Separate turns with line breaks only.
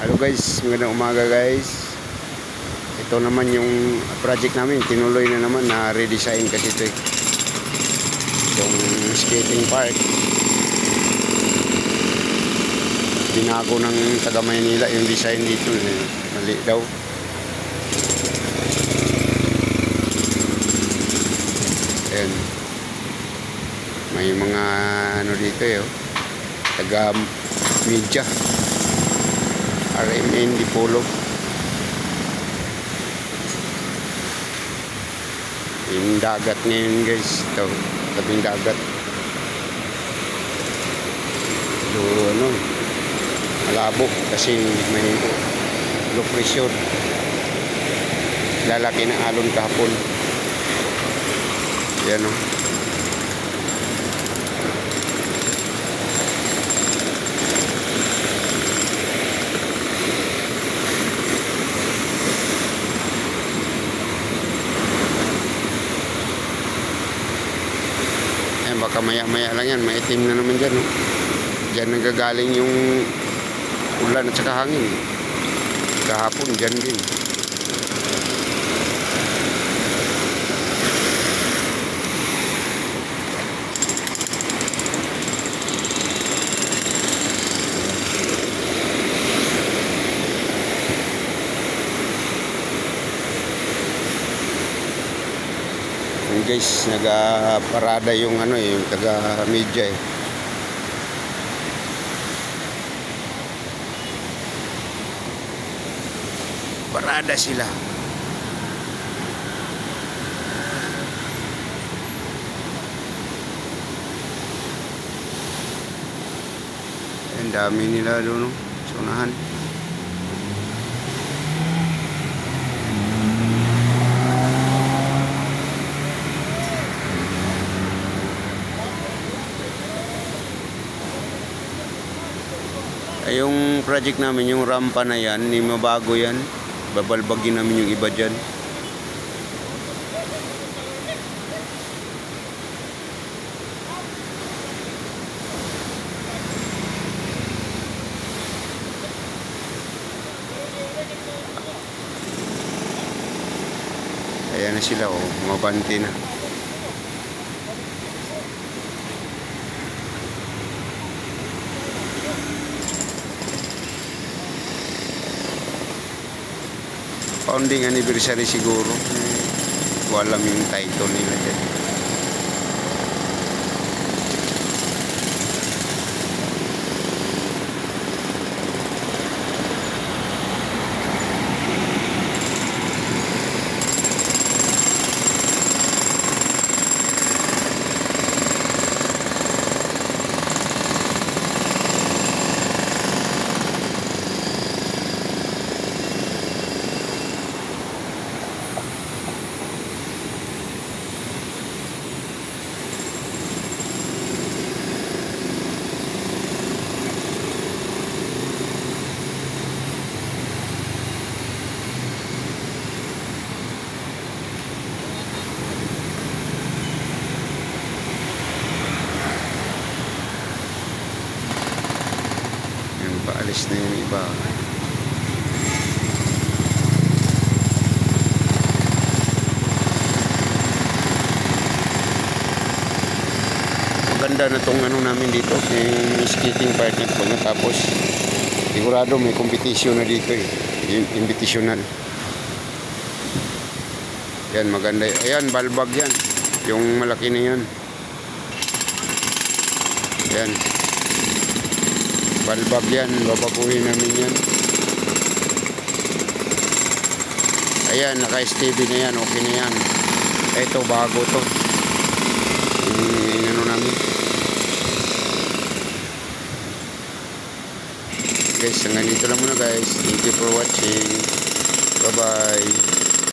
Hello guys, magandang umaga guys. Ito naman yung project namin, tinuloy na naman na redesign kasi ito yung skating park. Binago ng taga Maynila yung design dito, mali daw. Ayan. May mga ano dito taga media. RMN Dipolo. Yung dagat ngayon guys, ito tabing dagat. So malabo kasi may low pressure, lalaki ng alon kahapon. Yan baka maya-maya lang yan, maitim na naman dyan. Dyan nagagaling yung ulan at saka hangin. Kahapon dyan din. Guys, nagaparada yung yung taga media parada sila. Ang dami nila doon sa unahan. Yung project namin, yung rampa na yan, hindi mabago yan. Babalbagin namin yung iba dyan. Ayan na sila, mabante na. Founding anniversary siguro. Wala yung title nila dyan. Paalis na yung iba. Maganda na tong namin dito, yung skating park na ito. Tapos sigurado may competition na dito invitational. Yan, maganda. Ayan, balbag yan, yung malaki na yan. Yan, balbag yan, babaguhin namin yan. Ayan, naka-steady na yan, okay na yan. Ito, bago to. Namin. Guys, hanggang dito lang muna guys. Thank you for watching. Bye bye.